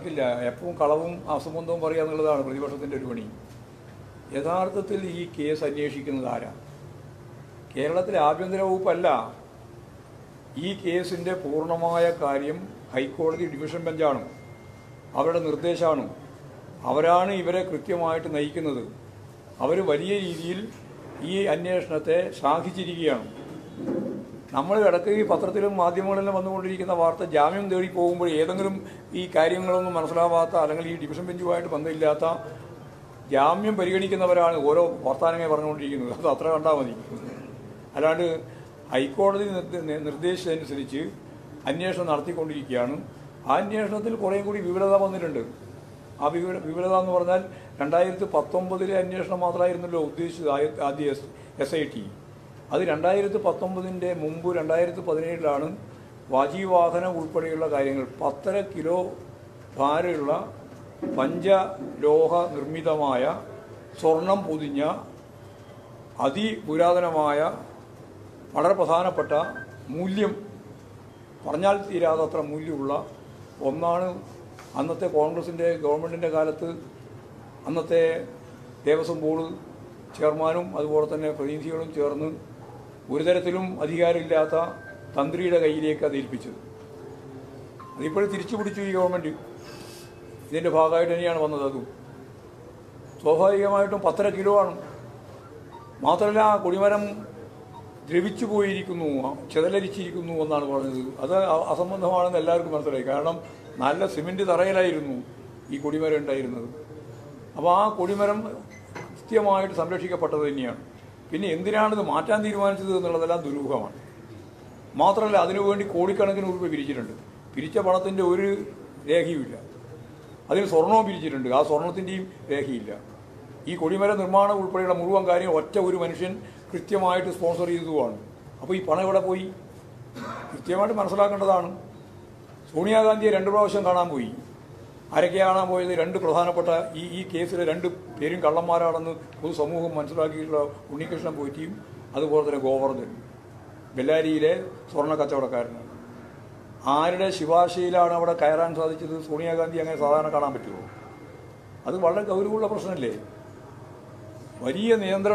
നടക്കില്ല. എപ്പോഴും കളവും അസംബന്ധവും പറയുക എന്നുള്ളതാണ് പ്രതിപക്ഷത്തിൻ്റെ ഒരു പണി. യഥാർത്ഥത്തിൽ ഈ കേസ് അന്വേഷിക്കുന്നത് ആരാ? കേരളത്തിലെ ആഭ്യന്തര വകുപ്പല്ല. ഈ കേസിൻ്റെ പൂർണ്ണമായ കാര്യം ഹൈക്കോടതി ഡിവിഷൻ ബെഞ്ചാണ്, അവരുടെ നിർദ്ദേശമാണ്. അവരാണ് ഇവരെ കൃത്യമായിട്ട് നയിക്കുന്നത്. അവർ വലിയ രീതിയിൽ ഈ അന്വേഷണത്തെ ശ്ലാഘിച്ചിരിക്കുകയാണ്. നമ്മൾ ഇടയ്ക്ക് ഈ പത്രത്തിലും മാധ്യമങ്ങളിലും വന്നുകൊണ്ടിരിക്കുന്ന വാർത്ത ജാമ്യം തേടി പോകുമ്പോൾ ഏതെങ്കിലും ഈ കാര്യങ്ങളൊന്നും മനസ്സിലാവാത്ത അല്ലെങ്കിൽ ഈ ഡിവിഷൻ ബെഞ്ചുമായിട്ട് ബന്ധമില്ലാത്ത ജാമ്യം പരിഗണിക്കുന്നവരാണ് ഓരോ വർത്തമാനങ്ങൾ പറഞ്ഞുകൊണ്ടിരിക്കുന്നത്. അത് അത്ര കണ്ടാൽ മതി. അല്ലാണ്ട് ഹൈക്കോടതി നിർദ്ദേശിച്ചതനുസരിച്ച് അന്വേഷണം നടത്തിക്കൊണ്ടിരിക്കുകയാണ്. ആ അന്വേഷണത്തിൽ കുറേ കൂടി വിപുലത വന്നിട്ടുണ്ട്. ആ വിപുലത എന്ന് പറഞ്ഞാൽ 2019 അന്വേഷണം മാത്രമായിരുന്നല്ലോ ഉദ്ദേശിച്ചത്. ആദ്യ SIT അത് 2019 മുമ്പ് 2017 വാജീവാഹനം ഉൾപ്പെടെയുള്ള കാര്യങ്ങൾ 10.5 കിലോ ഭാരമുള്ള പഞ്ചലോഹ നിർമ്മിതമായ സ്വർണം പൊതിഞ്ഞ അതിപുരാതനമായ വളരെ പ്രധാനപ്പെട്ട മൂല്യം പറഞ്ഞാൽ തീരാതത്ര മൂല്യമുള്ള ഒന്നാണ്. അന്നത്തെ കോൺഗ്രസിൻ്റെ ഗവൺമെൻറ്റിൻ്റെ കാലത്ത് അന്നത്തെ ദേവസ്വം ബോർഡ് ചെയർമാനും അതുപോലെ തന്നെ പ്രതിനിധികളും ചേർന്ന് ഒരു തരത്തിലും അധികാരമില്ലാത്ത തന്ത്രിയുടെ കയ്യിലേക്ക് അത് ഏൽപ്പിച്ചത്. അതിപ്പോഴും തിരിച്ചു പിടിച്ചു ഈ ഗവൺമെൻറ്. ഇതിൻ്റെ ഭാഗമായിട്ട് തന്നെയാണ് വന്നത്. അതും സ്വാഭാവികമായിട്ടും 10.5 കിലോ ആണ്. മാത്രമല്ല ആ കൊടിമരം ദ്രവിച്ചു പോയിരിക്കുന്നു, ചെതലരിച്ചിരിക്കുന്നു എന്നാണ് പറഞ്ഞത്. അത് അസംബന്ധമാണെന്ന് എല്ലാവർക്കും മനസ്സിലായി. കാരണം നല്ല സിമെൻറ്റ് തറയിലായിരുന്നു ഈ കൊടിമരം ഉണ്ടായിരുന്നത്. അപ്പോൾ ആ കൊടിമരം കൃത്യമായിട്ട് സംരക്ഷിക്കപ്പെട്ടത് തന്നെയാണ്. പിന്നെ എന്തിനാണിത് മാറ്റാൻ തീരുമാനിച്ചത് എന്നുള്ളതെല്ലാം ദുരൂഹമാണ്. മാത്രമല്ല അതിനുവേണ്ടി കോടിക്കണക്കിന് രൂപ പിരിച്ചിട്ടുണ്ട്. പിരിച്ച പണത്തിൻ്റെ ഒരു രേഖയുമില്ല. അതിൽ സ്വർണവും പിരിച്ചിട്ടുണ്ട്, ആ സ്വർണത്തിൻ്റെയും രേഖയില്ല. ഈ കൊടിമര നിർമ്മാണം ഉൾപ്പെടെയുള്ള മുഴുവൻ കാര്യം ഒറ്റ ഒരു മനുഷ്യൻ കൃത്യമായിട്ട് സ്പോൺസർ ചെയ്തതുമാണ്. അപ്പോൾ ഈ പണം എവിടെ പോയി? കൃത്യമായിട്ട് മനസ്സിലാക്കേണ്ടതാണ്. സോണിയാഗാന്ധിയെ 2 പ്രാവശ്യം കാണാൻ പോയി. ആരൊക്കെയാണ് കാണാൻ പോയത്? 2 പ്രധാനപ്പെട്ട ഈ കേസിലെ 2 പേരും കള്ളന്മാരാണെന്ന് പൊതുസമൂഹം മനസ്സിലാക്കിയിട്ടുള്ള ഉണ്ണികൃഷ്ണൻ പോറ്റിയും അതുപോലെ തന്നെ ഗോവർദ്ധൻ, ബെല്ലാരിയിലെ സ്വർണ്ണ കച്ചവടക്കാരനാണ്. ആരുടെ ശുപാർശയിലാണ് അവിടെ കയറാൻ സാധിച്ചത്? സോണിയാഗാന്ധി അങ്ങനെ സാധാരണ കാണാൻ പറ്റുമോ? അത് വളരെ ഗൗരവമുള്ള പ്രശ്നമല്ലേ? വലിയ നിയന്ത്രണം